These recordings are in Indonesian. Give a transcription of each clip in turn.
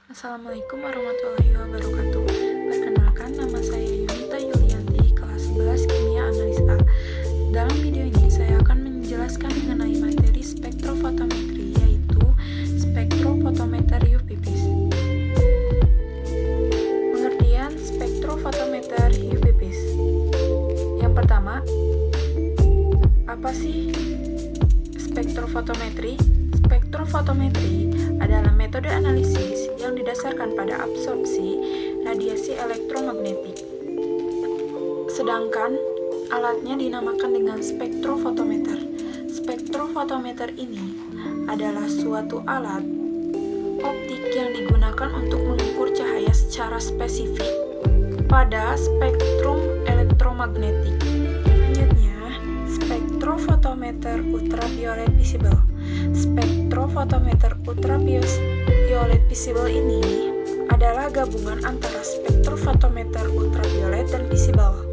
Assalamualaikum warahmatullahi wabarakatuh. Perkenalkan, nama saya Yunita Yulianti, kelas 11 Kimia Analis A. Dalam video ini, saya akan menjelaskan mengenai materi spektrofotometri, yaitu spektrofotometer UV-Vis. Pengertian spektrofotometer UV-Vis. Yang pertama, apa sih spektrofotometri? Spektrofotometri adalah metode analisis yang didasarkan pada absorpsi radiasi elektromagnetik. Sedangkan alatnya dinamakan dengan spektrofotometer. Spektrofotometer ini adalah suatu alat optik yang digunakan untuk mengukur cahaya secara spesifik pada spektrum elektromagnetik. Selanjutnya, spektrofotometer ultraviolet visible. Spektrofotometer ultraviolet visible ini adalah gabungan antara spektrofotometer ultraviolet dan visible.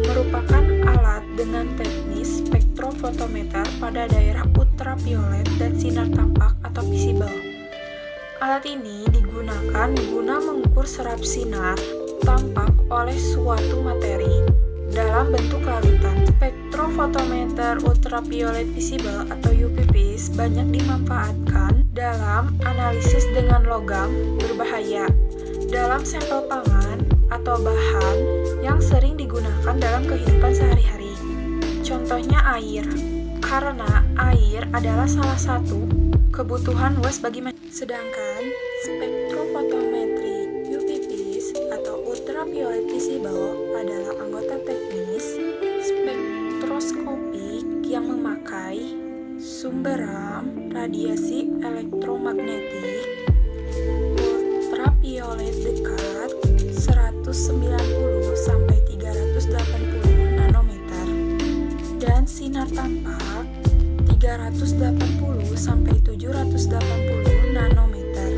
Merupakan alat dengan teknis spektrofotometer pada daerah ultraviolet dan sinar tampak atau visible. Alat ini digunakan guna mengukur serap sinar tampak oleh suatu materi dalam bentuk larutan. Spektrofotometer ultraviolet visible atau UV-Vis banyak dimanfaatkan dalam analisis dengan logam berbahaya dalam sampel pangan atau bahan yang sering digunakan dalam kehidupan sehari-hari. Contohnya air, karena air adalah salah satu kebutuhan luas bagi manusia. Sedangkan spektrofotometri UV-Vis atau ultraviolet visible adalah anggota teknis spektroskopik yang memakai sumber radiasi elektromagnetik ultraviolet dekat 190 sampai 380 nanometer dan sinar tampak 380 sampai 780 nanometer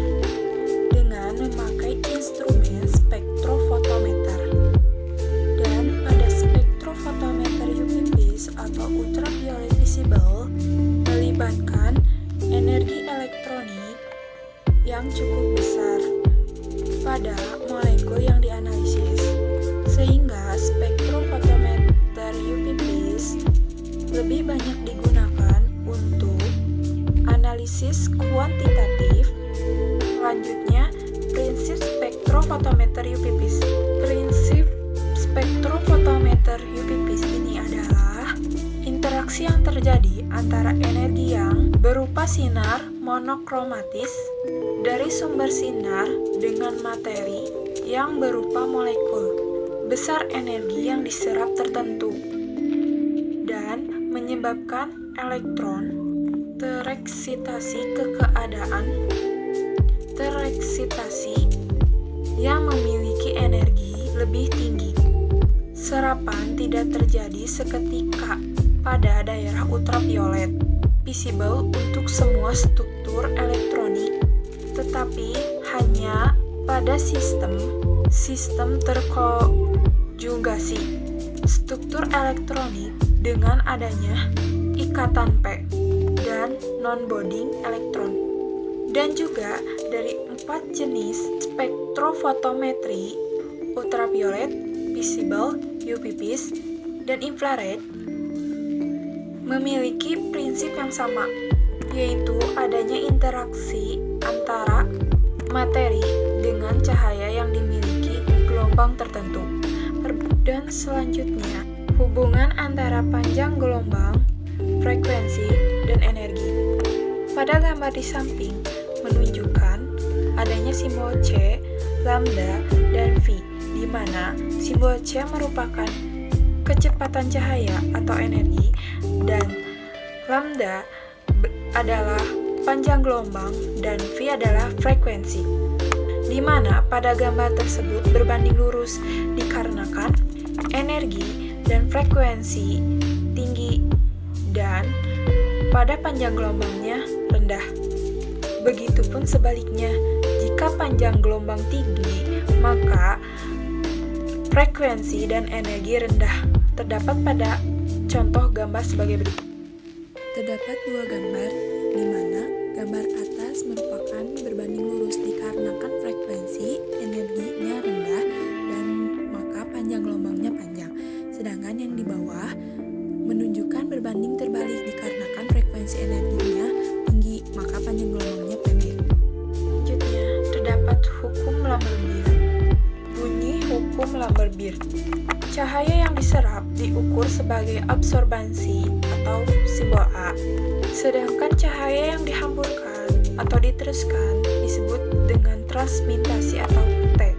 dengan memakai instrumen spektrofotometer. Dan pada spektrofotometer UV-Vis atau ultraviolet visible melibatkan energi elektronik yang cukup besar pada molekul yang dianalisis, sehingga spektrofotometer UV-Vis lebih banyak digunakan untuk analisis kuantitatif. Selanjutnya, prinsip spektrofotometer UV-Vis. Prinsip spektrofotometer UV-Vis ini adalah interaksi yang terjadi antara energi yang berupa sinar monokromatis dari sumber sinar dengan materi yang berupa molekul besar energi yang diserap tertentu dan menyebabkan elektron tereksitasi ke keadaan tereksitasi yang memiliki energi lebih tinggi. Serapan tidak terjadi seketika pada daerah ultraviolet visible untuk semua struktur elektronik, tetapi hanya pada sistem terkonjugasi struktur elektronik dengan adanya ikatan P dan non-bonding elektron. Dan juga dari 4 jenis spektrofotometri, ultraviolet, visible, UV-Vis, dan infrared, memiliki prinsip yang sama, yaitu adanya interaksi antara materi dengan cahaya yang dimiliki gelombang tertentu. Dan selanjutnya, hubungan antara panjang gelombang, frekuensi, dan energi. Pada gambar di samping menunjukkan adanya simbol C, lambda, dan V, di mana simbol C merupakan kecepatan cahaya atau energi dan lambda adalah panjang gelombang dan V adalah frekuensi, di mana pada gambar tersebut berbanding lurus dikarenakan energi dan frekuensi tinggi dan pada panjang gelombangnya rendah. Begitupun sebaliknya, jika panjang gelombang tinggi, maka frekuensi dan energi rendah. Terdapat pada contoh gambar sebagai berikut. Terdapat dua gambar, di mana gambar atas merupakan berbanding lurus dikarenakan frekuensi Lambert-Beer. Bunyi hukum Lambert-Beer. Cahaya yang diserap diukur sebagai absorbansi atau simbol A, sedangkan cahaya yang dihamburkan atau diteruskan disebut dengan transmitasi atau T.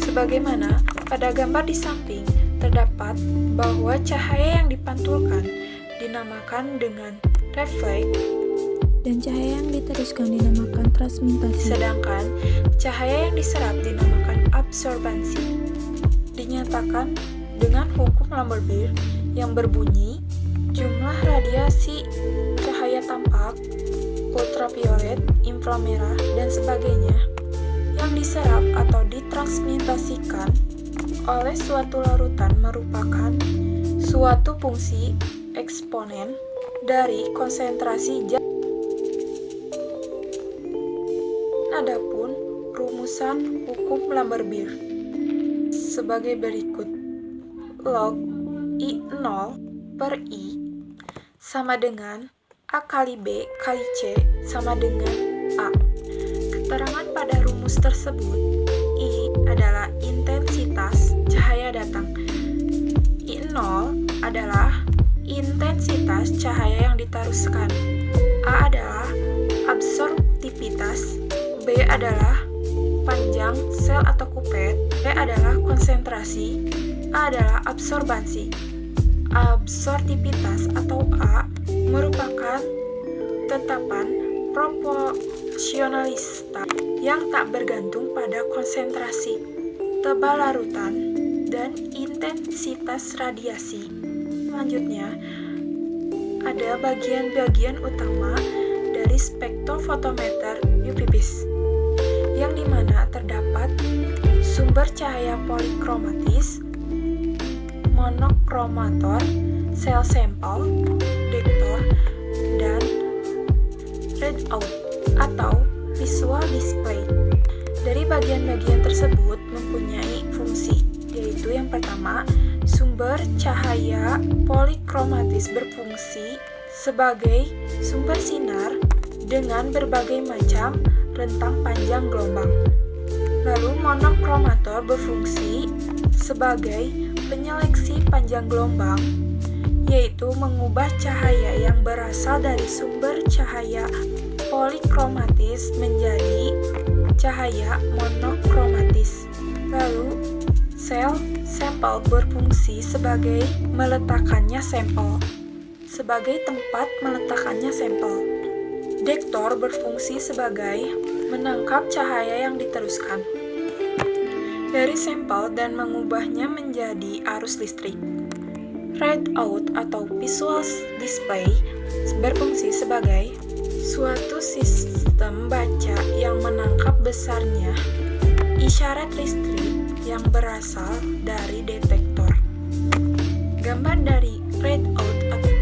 Sebagaimana pada gambar di samping terdapat bahwa cahaya yang dipantulkan dinamakan dengan refleks dan cahaya yang diteruskan dinamakan transmitasi. Sedangkan cahaya yang diserap dinamakan absorbansi. Dinyatakan dengan hukum Lambert-Beer yang berbunyi jumlah radiasi cahaya tampak, ultraviolet, inframerah, dan sebagainya yang diserap atau ditransmitasikan oleh suatu larutan merupakan suatu fungsi eksponen dari konsentrasi zat. Adapun rumusan hukum Lambert-Beer sebagai berikut. Log I0 per I sama dengan A kali B kali C sama dengan A. Keterangan pada rumus tersebut, I adalah intensitas cahaya datang, I0 adalah intensitas cahaya yang diteruskan, A adalah absorptivitas, B adalah panjang sel atau kupet, C adalah konsentrasi, A adalah absorbansi. Absorptivitas atau A merupakan tetapan proporsionalitas yang tak bergantung pada konsentrasi, tebal larutan, dan intensitas radiasi. Selanjutnya, ada bagian-bagian utama dari spektrofotometer UV-Vis, yang dimana terdapat sumber cahaya polikromatis, monokromator, sel sampel, detektor, dan readout atau visual display. Dari bagian-bagian tersebut mempunyai fungsi, yaitu yang pertama, sumber cahaya polikromatis berfungsi sebagai sumber sinar dengan berbagai macam rentang panjang gelombang. Lalu monokromator berfungsi sebagai penyeleksi panjang gelombang, yaitu mengubah cahaya yang berasal dari sumber cahaya polikromatis menjadi cahaya monokromatis. Lalu sel sampel berfungsi sebagai meletakkannya sampel, sebagai tempat meletakkannya sampel. Detektor berfungsi sebagai menangkap cahaya yang diteruskan dari sampel dan mengubahnya menjadi arus listrik. Readout atau visual display berfungsi sebagai suatu sistem baca yang menangkap besarnya isyarat listrik yang berasal dari detektor. Gambar dari readout atau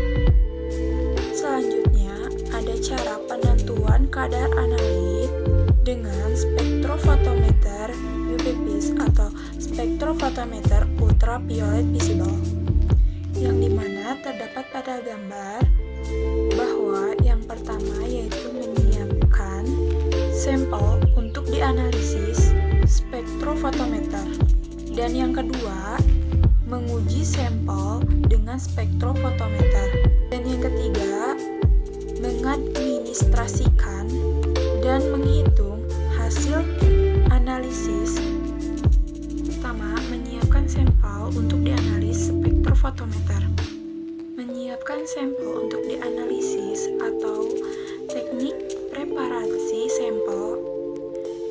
selanjutnya ada cara penentuan kadar analit dengan spektrofotometer UV-Vis atau spektrofotometer ultraviolet visible, yang dimana terdapat pada gambar bahwa yang pertama yaitu menyiapkan sampel untuk dianalisis spektrofotometer, dan yang kedua menguji sampel dengan spektrofotometer, dan yang ketiga mengadministrasikan dan menghitung hasil analisis. Pertama, menyiapkan sampel untuk dianalisis spektrofotometer. Menyiapkan sampel untuk dianalisis atau teknik preparasi sampel.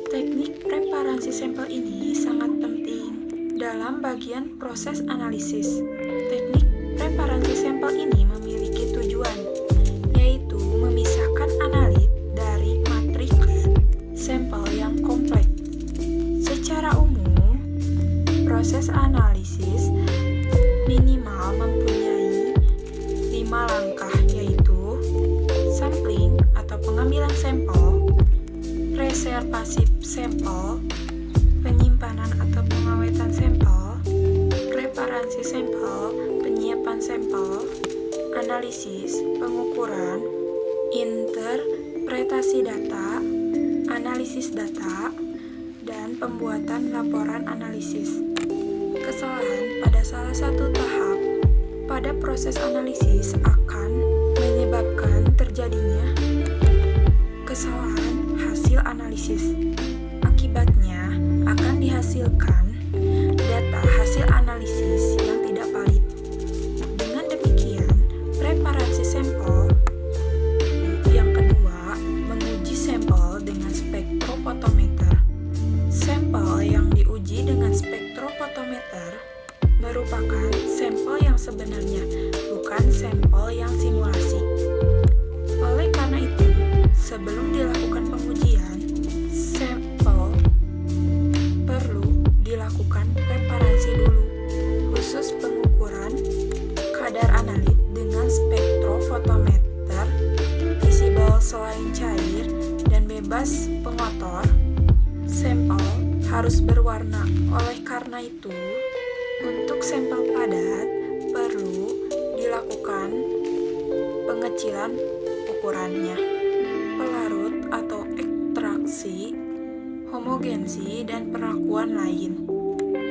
Teknik preparasi sampel ini sangat penting dalam bagian proses analisis. Teknik preparasi sampel ini memiliki tujuan, yaitu memisahkan analit dari matriks sampel yang kompleks. Secara umum, proses analisis minimal mempunyai 5 langkah, yaitu sampling atau pengambilan sampel, reservasi sampel, penyimpanan atau pengawetan sampel, preparasi sampel, penyiapan sampel, analisis, pengukuran, interpretasi data, analisis data, dan pembuatan laporan analisis. Kesalahan pada salah satu tahap pada proses analisis akan menyebabkan terjadinya kesalahan hasil analisis. Akibatnya akan dihasilkan data hasil analisis yang tidak valid. Dengan demikian, preparasi sampel yang kedua, menguji sampel dengan spektrofotometer. Sampel yang diuji dengan spektrofotometer merupakan sampel yang sebenarnya, bukan sampel yang simulasi. Oleh karena itu, sebelum dilakukan pengujian, sampel perlu dilakukan preparasi dulu, khusus pengukuran kadar analit dengan spektrofotometer visible selain cair dan bebas pengotor. Sampel harus berwarna. Oleh karena itu, untuk sampel padat perlu dilakukan pengecilan ukurannya, pelarut atau ekstraksi, homogensi, dan perlakuan lain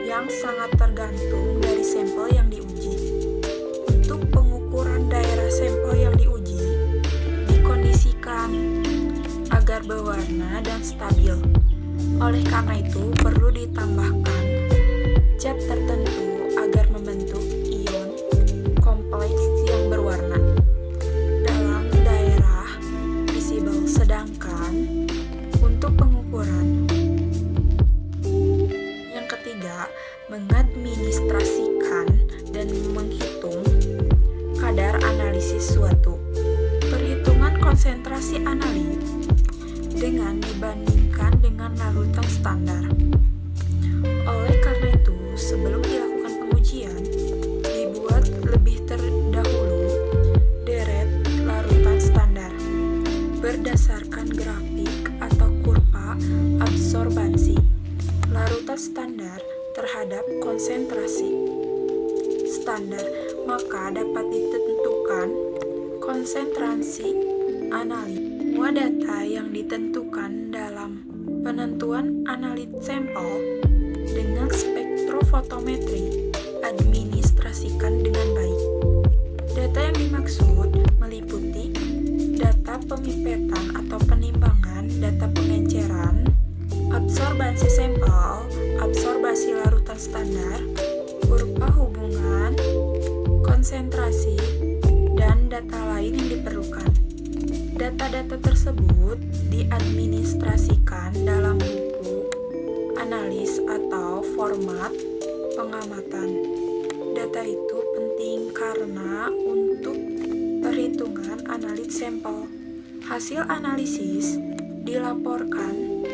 yang sangat tergantung dari sampel yang diuji. Untuk pengukuran daerah sampel yang diuji dikondisikan agar berwarna dan stabil. Oleh karena itu, perlu ditambahkan zat tertentu agar membentuk ion kompleks yang berwarna dalam daerah visible. Sedangkan untuk pengukuran yang ketiga, mengadministrasikan dan menghitung kadar analisis suatu. Perhitungan konsentrasi analit dengan dibandingkan dengan larutan standar. Oleh karena itu, sebelum dilakukan pengujian, dibuat lebih terdahulu deret larutan standar berdasarkan grafik atau kurva absorbansi larutan standar terhadap konsentrasi standar, maka dapat ditentukan konsentrasi analit. Semua data yang ditentukan dalam penentuan analit sampel dengan spektrofotometri administrasikan dengan baik. Data yang dimaksud meliputi data pemipetan atau penimbangan, data pengenceran, absorbansi sampel, absorbasi larutan standar, kurva hubungan, konsentrasi, dan data lain yang diperlukan. Data-data tersebut diadministrasikan dalam buku analis atau format pengamatan. Data itu penting karena untuk perhitungan analit sampel. Hasil analisis dilaporkan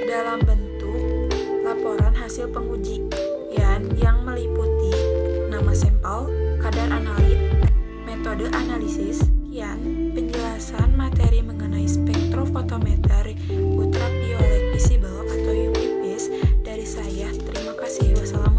dalam bentuk laporan hasil penguji yang meliputi nama sampel, kadar analit, metode analisis. Sekian penjelasan materi mengenai spektrofotometer ultraviolet visible atau UV-Vis dari saya. Terima kasih. Wassalamualaikum.